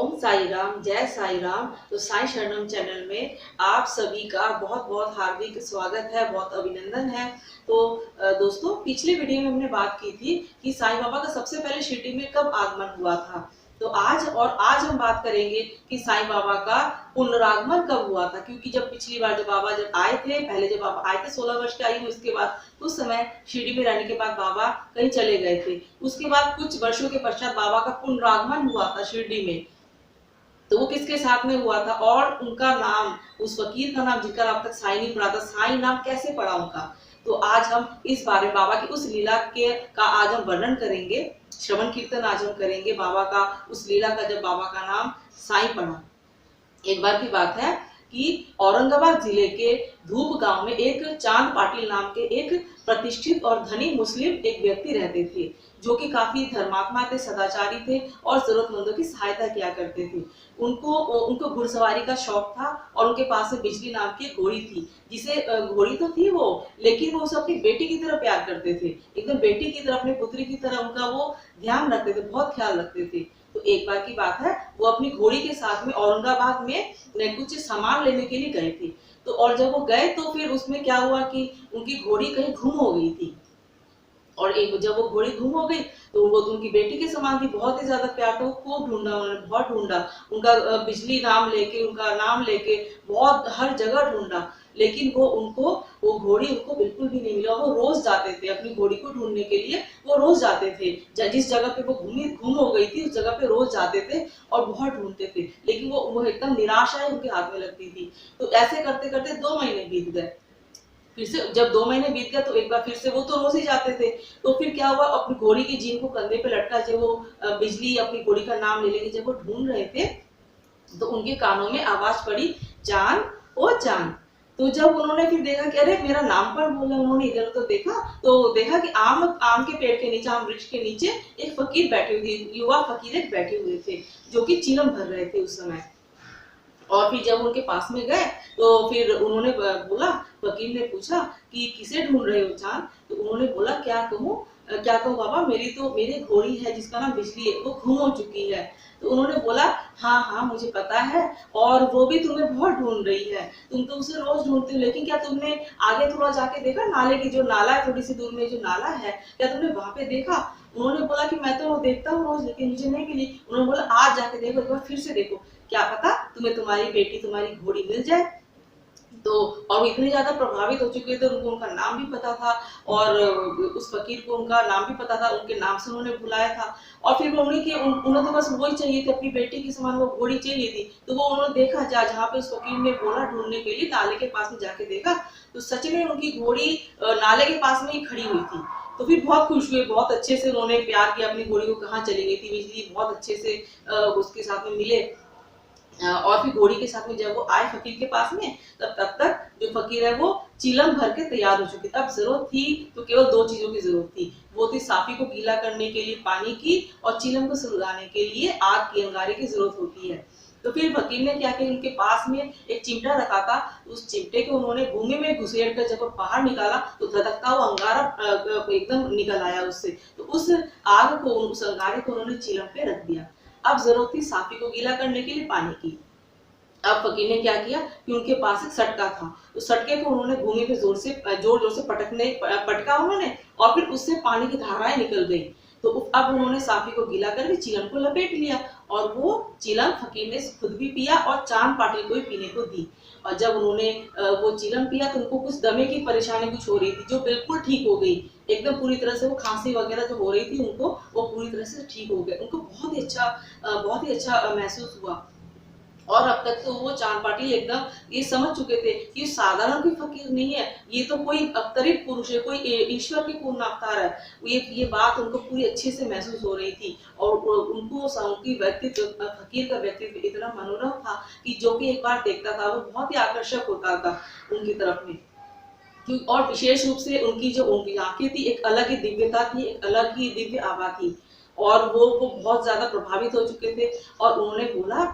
ओम साई राम, जय साई राम। तो साई शरणम चैनल में आप सभी का बहुत बहुत हार्दिक स्वागत है, बहुत अभिनंदन है। तो दोस्तों, पिछले वीडियो में हमने बात की थी कि साईं बाबा का सबसे पहले शिरडी में कब आगमन हुआ था। तो आज हम बात करेंगे कि साईं बाबा का पुनरागमन कब हुआ था, क्योंकि जब पिछली बार जब बाबा जब आए थे, पहले जब बाबा आए थे 16 वर्ष के आयु, उसके बाद उस समय शिरडी में रहने के बाद बाबा कहीं चले गए थे। उसके बाद कुछ वर्षों के पश्चात बाबा का पुनरागमन हुआ था शिरडी में। तो वो किसके साथ में हुआ था और उनका नाम, उस फकीर का नाम जिनका अब तक साईं नहीं पड़ा था, साईं नाम कैसे पड़ा उनका। तो आज हम इस बारे में बाबा की उस लीला के का आज हम वर्णन करेंगे, श्रवण कीर्तन आज हम करेंगे बाबा का उस लीला का जब बाबा का नाम साईं पड़ा। एक बार की बात है कि औरंगाबाद जिले के धूप गांव में एक चांद पाटिल नाम के एक प्रतिष्ठित और धनी मुस्लिम एक व्यक्ति रहते थे, जो कि काफी धर्मात्मा थे, सदाचारी थे और जरूरतमंदों की सहायता किया करते थे। उनको घुड़सवारी का शौक था और उनके पास में बिजली नाम की घोड़ी थी, जिसे घोड़ी तो थी वो, लेकिन वो उसे अपनी बेटी की तरह प्यार करते थे, एकदम बेटी की तरह, अपनी पुत्री की तरह उनका वो ध्यान रखते थे, बहुत ख्याल रखते थे। तो एक बार की बात है, वो अपनी घोड़ी के साथ में औरंगाबाद में कुछ सामान लेने के लिए गए थे। तो और जब वो गए तो फिर उसमें क्या हुआ कि उनकी घोड़ी कहीं गुम हो गई थी। और एक जब वो घोड़ी गुम हो गई तो वो तो उनकी बेटी के समान थी, बहुत ही ज्यादा प्यार था, वो खूब ढूंढा, उन्होंने बहुत ढूंढा, उनका बिजली नाम लेके, उनका नाम लेके बहुत हर जगह ढूंढा, लेकिन वो घोड़ी उनको बिल्कुल भी नहीं मिला। वो रोज जाते थे अपनी घोड़ी को ढूंढने के लिए, वो रोज जाते थे जिस जगह पे वो गुम हो गई थी, उस जगह पे रोज जाते थे और बहुत ढूंढते थे, लेकिन वो एकदम निराशा उनके हाथ में लगती थी। तो ऐसे करते करते 2 महीने बीत गए। फिर से जब 2 महीने बीत गया तो एक बार फिर से वो तो रोज ही जाते थे। तो फिर क्या हुआ, अपनी घोड़ी की जीन को कंधे पे लटका, जब वो बिजली अपनी घोड़ी का नाम ले लेके जब वो ढूंढ रहे थे, तो उनके कानों में आवाज पड़ी, जान ओ जान। तो जब उन्होंने फिर देखा कि अरे मेरा नाम पर बोला, उन्होंने इधर तो देखा, तो देखा कि आम के पेड़ के नीचे, आम वृक्ष के नीचे एक फकीर बैठे हुए, युवा फकीर एक बैठे हुए थे, जो कि चिलम भर रहे थे उस समय। और फिर जब उनके पास में गए तो फिर उन्होंने बोला, फकीर ने पूछा कि किसे ढूंढ रहे हो चांद। तो उन्होंने बोला, क्या कहूँ बाबा, मेरी घोड़ी है जिसका नाम बिजली है, वो गुम हो चुकी है। तो उन्होंने बोला, हाँ हाँ मुझे पता है, और वो भी तुम्हें बहुत ढूंढ रही है, तुम तो उसे रोज ढूंढते हो, लेकिन क्या तुमने आगे थोड़ा जाके देखा, नाले की जो नाला है, थोड़ी सी दूर में जो नाला है, क्या तुमने वहां पे देखा। उन्होंने बोला कि मैं तो देखता हूँ रोज, लेकिन मुझे नहीं मिली। उन्होंने बोला, आज जाके देखो, एक बार फिर से देखो, क्या पता तुम्हें तुम्हारी बेटी, तुम्हारी घोड़ी मिल जाए। तो और वो इतने ज्यादा प्रभावित हो चुके थे, उनको उनका नाम भी पता था, और उस फकीर को उनका नाम भी पता था, उनके नाम से उन्होंने बुलाया था। और फिर उन्हें तो बस वही चाहिए थी, अपनी बेटी के समान वो घोड़ी चाहिए थी। तो वो उन्होंने देखा, जहाँ पे उस फकीर ने बोला ढूंढने के लिए, नाले के पास में जाके देखा, तो सच में उनकी घोड़ी नाले के पास में ही खड़ी हुई थी। तो फिर बहुत खुश हुए, बहुत अच्छे से उन्होंने प्यार किया, अपनी घोड़ी को कहाँ चली गई थी बिजली, बहुत अच्छे से उसके साथ में मिले। और फिर घोड़ी के साथ में जब वो आए फकीर के पास में, तब तक जो फकीर है वो चिलम भर के तैयार हो चुकी थी। अब जरूरत थी तो केवल 2 चीजों की जरूरत थी, वो थी साफी को गीला करने के लिए पानी की, और चिलम को सुलगाने के लिए आग की अंगारे की जरूरत होती है। तो फिर फकीर ने क्या किया, उनके पास में एक चिमटा रखा था, उस चिमटे को उन्होंने भूमि में घुसेड़ कर जब बाहर निकाला तो धधकता हुआ अंगारा एकदम निकल आया उससे। तो उस आग को, उस अंगारे को उन्होंने चिलम पे रख दिया। अब जरूरत थी साफी को गीला करने के लिए पानी की। अब फकीर ने क्या किया कि उनके पास एक सटका था, तो सटके को उन्होंने भूमि पे जोर जोर से पटका उन्होंने, और फिर उससे पानी की धाराएं निकल गई। तो अब उन्होंने साफी को गीला करके चिलम को लपेट लिया, और वो चिलम फकीर ने खुद भी पिया और चांद पाटिल को भी पीने को दी। और जब उन्होंने वो चिलम पिया तो उनको कुछ दमे की परेशानी कुछ हो रही थी, जो बिल्कुल ठीक हो गई, एकदम पूरी तरह से। वो खांसी वगैरह जो हो रही थी उनको, वो पूरी तरह से ठीक हो गए, उनको बहुत ही अच्छा महसूस हुआ। और अब तक तो वो चांद पाटिल एकदम ये समझ चुके थे कि साधारण कोई फकीर नहीं है, ये तो कोई अवतरित पुरुष है, कोई ईश्वर के पूर्ण अवतार है। ये बात उनको पूरी अच्छे से महसूस हो रही थी, और उनको उनकी व्यक्तित्व, फकीर का व्यक्तित्व इतना मनोरम था कि जो कि एक बार देखता था वो बहुत ही आकर्षक होता था उनकी तरफ में। और विशेष रूप से उनकी आंखें थी, एक अलग ही दिव्यता थी, एक अलग ही दिव्य आभा थी, और वो बहुत ज्यादा प्रभावित हो चुके थे। और उन्होंने बोला,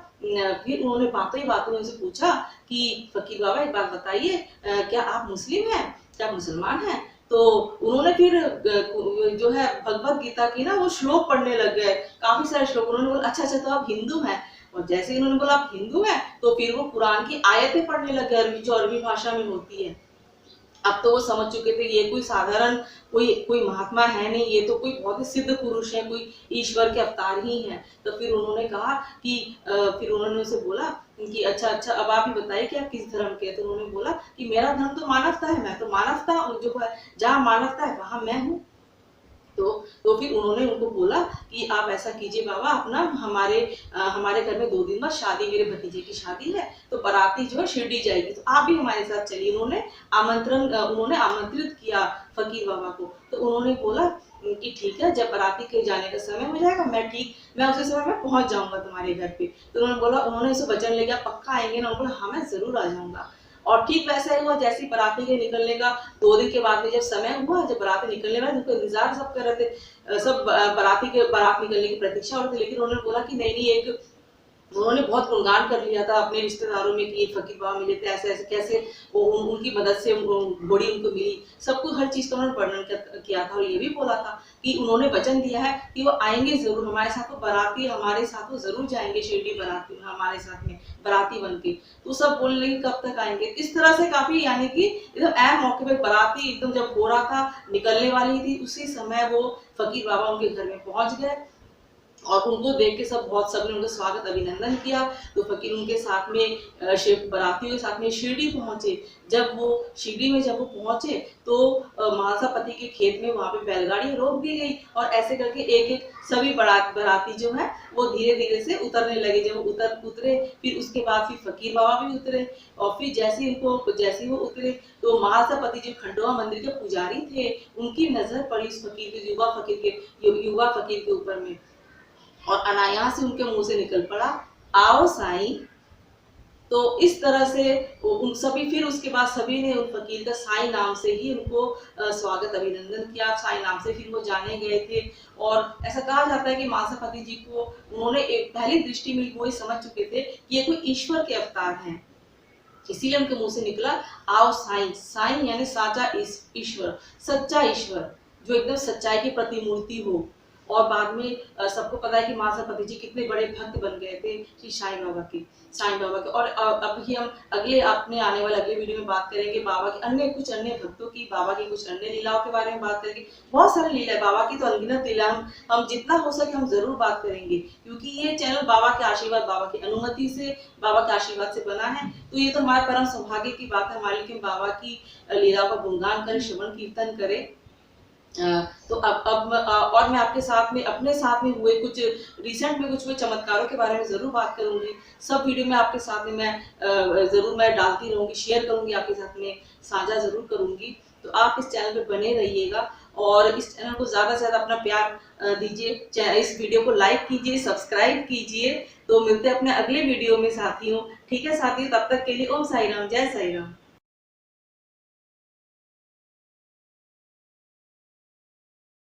फिर उन्होंने बातों ही बातों में उनसे पूछा कि फकीर बाबा एक बात बताइए, क्या आप मुस्लिम हैं, क्या मुसलमान हैं। तो उन्होंने फिर जो है भगवत गीता की ना वो श्लोक पढ़ने लग गए, काफी सारे श्लोक। उन्होंने बोला, अच्छा तो आप हिंदू हैं। और जैसे उन्होंने बोला आप हिंदू हैं, तो फिर वो कुरान की आयतें पढ़ने लगे अरबी, जो अरबी भाषा में होती है। अब तो वो समझ चुके थे ये कोई साधारण कोई कोई महात्मा है नहीं, ये तो कोई बहुत ही सिद्ध पुरुष है, कोई ईश्वर के अवतार ही है। तो फिर उन्होंने कहा कि फिर उन्होंने उसे बोला कि अच्छा अच्छा अब आप ही बताइए कि आप किस धर्म के हैं। तो उन्होंने बोला कि मेरा धर्म तो मानवता है, मैं तो मानवता जो है, जहाँ मानवता है वहां मैं हूँ। तो फिर उन्होंने उनको बोला कि आप ऐसा कीजिए बाबा, अपना हमारे घर में 2 दिन बाद शादी, मेरे भतीजे की शादी है, तो बाराती जो है शिरडी जाएगी, तो आप भी हमारे साथ चलिए। उन्होंने आमंत्रित किया फकीर बाबा को। तो उन्होंने बोला कि ठीक है, जब बाराती के जाने का समय हो जाएगा मैं उसी समय में पहुंच जाऊंगा तुम्हारे घर पे। तो उन्होंने उसे वचन ले लिया, पक्का आएंगे ना? उन्होंने बोला हाँ मैं जरूर आ जाऊंगा। और ठीक वैसा ही हुआ, जैसे बाराती के निकलने का 2 दिन के बाद में जब समय हुआ, जब बाराती निकलने वाले, उनको इंतजार सब कर रहे थे, सब बारात निकलने की प्रतीक्षा हो रही थी। लेकिन उन्होंने बोला कि नहीं नहीं, उन्होंने बहुत गुणगान कर लिया था अपने रिश्तेदारों में कि ये फकीर बाबा मिले थे, ऐसे ऐसे कैसे उनकी मदद से घोड़ी उनको मिली, सब कुछ हर चीज का उन्होंने वर्णन किया था। और ये भी बोला था कि उन्होंने वचन दिया है कि वो आएंगे जरूर हमारे साथ, तो बाराती हमारे साथ वो जरूर जाएंगे शिरडी, बाराती हमारे साथ में बाराती बन के। तो सब बोलने लगे कब तक आएंगे। इस तरह से काफी, यानी कि एकदम ऐन मौके पे बाराती एकदम जब हो रहा था, निकलने वाली थी, उसी समय वो फकीर बाबा उनके घर में पहुंच गए। और उनको देख के सबने उनका स्वागत अभिनंदन किया। तो फकीर उनके साथ में बारातियों के साथ में शिरडी पहुंचे। जब वो पहुंचे तो महासा पति के खेत में वहां पे बैलगाड़ी रोक दी गई, और ऐसे करके एक एक सभी बाराती जो है वो धीरे धीरे से उतरने लगे। जब उतरे, फिर उसके बाद फिर फकीर बाबा भी उतरे। और फिर जैसे वो उतरे, तो महासा पति जो खंडवा मंदिर के पुजारी थे, उनकी नजर पड़ी उस युवा फकीर के ऊपर में, और अनायास से उनके मुंह से निकल पड़ा, आओ साईं। तो इस तरह से उन सभी, फिर उसके बाद सभी ने उन फकीर का साईं नाम से ही उनको स्वागत अभिनंदन किया, साईं नाम से फिर वो जाने गए थे। और ऐसा कहा जाता है कि मासापति जी को उन्होंने एक पहली दृष्टि में वो समझ चुके थे कि ये कोई ईश्वर के अवतार हैं, इसीलिए उनके मुंह से निकला आओ साईं। साईं यानी साचा ईश्वर, सच्चा ईश्वर, जो एकदम सच्चाई की प्रतिमूर्ति हो। और बाद में सबको पता है कि मासापति जी कितने बड़े भक्त बन गए थे श्री साईं बाबा के। और अब ही हम अपने आने वाले अगले वीडियो में बात करेंगे बाबा के कुछ अन्य भक्तों की, बाबा की कुछ अन्य लीलाओं के बारे में बात करेंगे। बहुत सारी लीला है बाबा की, तो अनगिनत लीला, हम जितना हो सके हम जरूर बात करेंगे, क्योंकि ये चैनल बाबा के आशीर्वाद, बाबा की अनुमति से, बाबा के आशीर्वाद से बना है। तो ये तो हमारे परम सौभाग्य की बात है हमारे लिए, बाबा की लीलाओं का गुणगान करें, श्रवण कीर्तन करें। तो अब और मैं आपके साथ में, अपने साथ में हुए कुछ रिसेंट में कुछ हुए चमत्कारों के बारे में जरूर बात करूंगी। सब वीडियो में आपके साथ में मैं डालती रहूंगी, शेयर करूंगी, आपके साथ में साझा जरूर करूंगी। तो आप इस चैनल पे बने रहिएगा, और इस चैनल को ज्यादा से ज्यादा अपना प्यार दीजिए। इस वीडियो को लाइक कीजिए, सब्सक्राइब कीजिए। तो मिलते हैं अपने अगले वीडियो में साथियों। ठीक है साथियों, तब तक के लिए ओम साई राम, जय साई राम।